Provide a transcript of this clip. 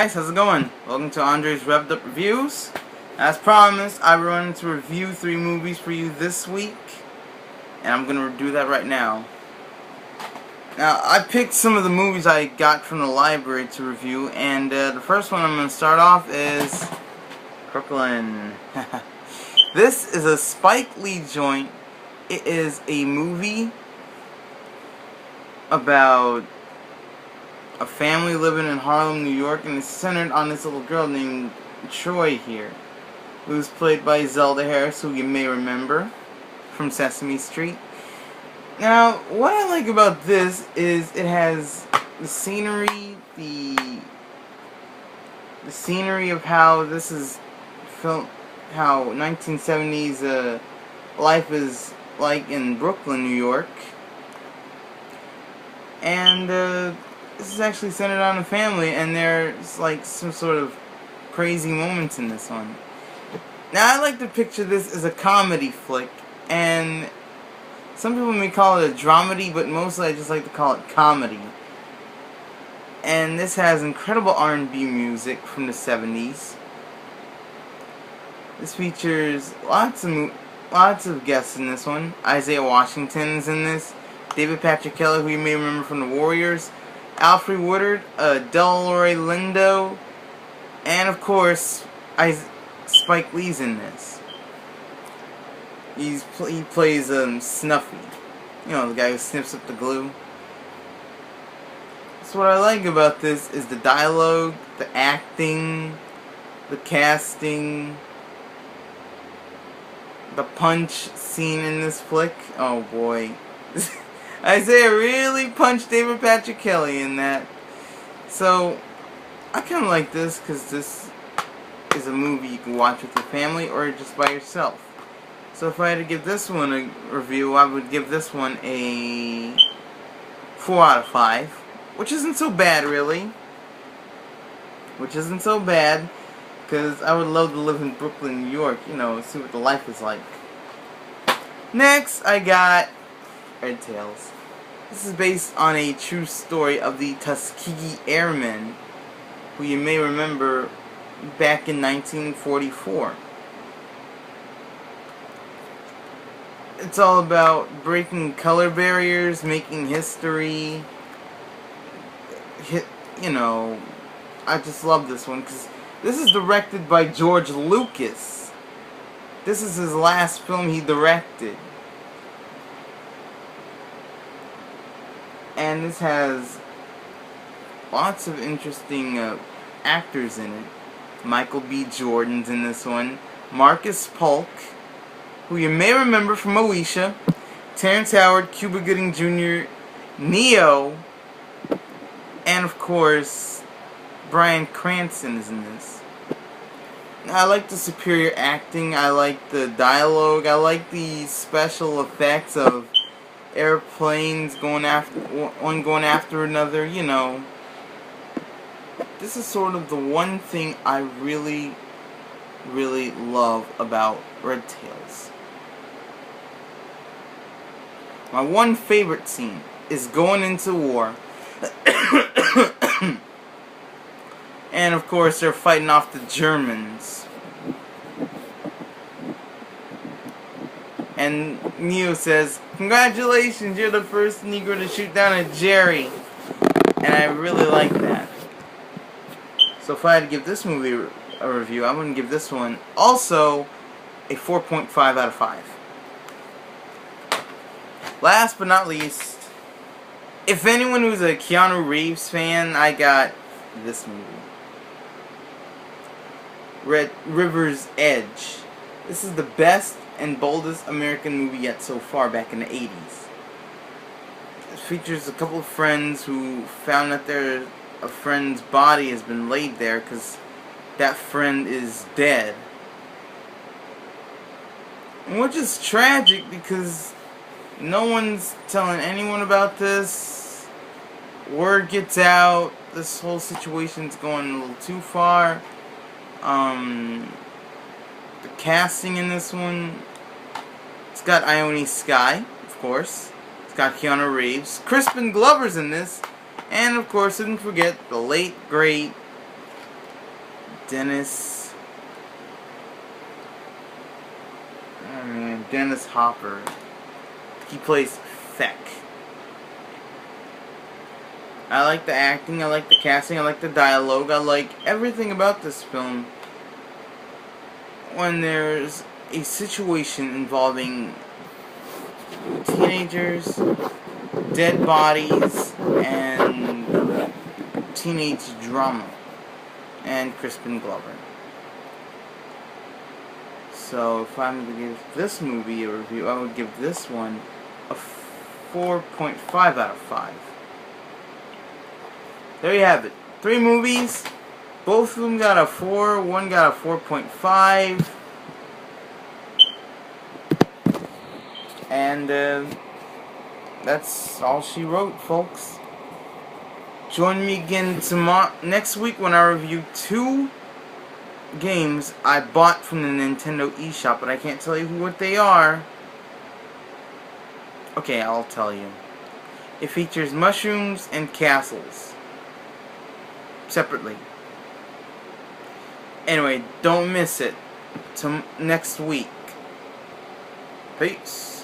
Guys, how's it going? Welcome to Andre's Rev'd Up Reviews. As promised, I wanted to review 3 movies for you this week, and I'm gonna do that right now. Now, I picked some of the movies I got from the library to review, and the first one I'm gonna start off is Crooklyn. This is a Spike Lee joint. It is a movie about a family living in Harlem, New York, and it's centered on this little girl named Troy here, who's played by Zelda Harris, who you may remember from Sesame Street. Now, what I like about this is it has the scenery, the scenery of how this is filmed, how 1970s life is like in Brooklyn, New York, and this is actually centered on a family, and there's like some sort of crazy moments in this one. Now, I like to picture this as a comedy flick, and some people may call it a dramedy, but mostly I just like to call it comedy. And this has incredible R&B music from the 70s. This features lots of guests in this one. Isaiah Washington is in this. David Patrick Kelly, who you may remember from The Warriors. Alfre Woodard, Delroy Lindo, and of course, Spike Lee's in this. He plays Snuffy, you know, the guy who snips up the glue. So what I like about this is the dialogue, the acting, the casting, the punch scene in this flick. Oh boy. Isaiah really punched David Patrick Kelly in that. So, I kind of like this because this is a movie you can watch with your family or just by yourself. So if I had to give this one a review, I would give this one a 4 out of 5. Which isn't so bad, really. Which isn't so bad, because I would love to live in Brooklyn, New York, you know, see what the life is like. Next, I got Redtails. This is based on a true story of the Tuskegee Airmen, who you may remember back in 1944. It's all about breaking color barriers, making history. You know, I just love this one because this is directed by George Lucas. This is his last film he directed. And this has lots of interesting actors in it. Michael B. Jordan's in this one. Marcus Polk, who you may remember from Moesha. Terrence Howard, Cuba Gooding Jr., Neo, and of course, Bryan Cranston is in this. I like the superior acting, I like the dialogue, I like the special effects of airplanes going after one going after another, you know. This is sort of the one thing I really love about Redtails. My one favorite scene is going into war. And of course they're fighting off the Germans. And Neo says, "Congratulations, you're the first Negro to shoot down a Jerry." And I really like that. So if I had to give this movie a review, I'm going to give this one also a 4.5 out of 5. Last but not least, if anyone who's a Keanu Reeves fan, I got this movie. River's Edge. This is the best and boldest American movie yet so far, back in the 80s. It features a couple of friends who found that a friend's body has been laid there because that friend is dead. Which is tragic because no one's telling anyone about this. Word gets out. This whole situation's going a little too far. The casting in this one, it's got Ione Skye, of course. It's got Keanu Reeves. Crispin Glover's in this. And of course, didn't forget the late, great Dennis. Oh man, Dennis Hopper. He plays Feck. I like the acting, I like the casting, I like the dialogue, I like everything about this film. When there's a situation involving teenagers, dead bodies, and teenage drama, and Crispin Glover. So if I'm going to give this movie a review, I would give this one a 4.5 out of 5. There you have it. 3 movies. Both of them got a 4. One got a 4.5. And that's all she wrote, folks. Join me again next week when I review 2 games I bought from the Nintendo eShop, but I can't tell you what they are. Okay, I'll tell you. It features mushrooms and castles. Separately. Anyway, don't miss it. Till next week. Peace.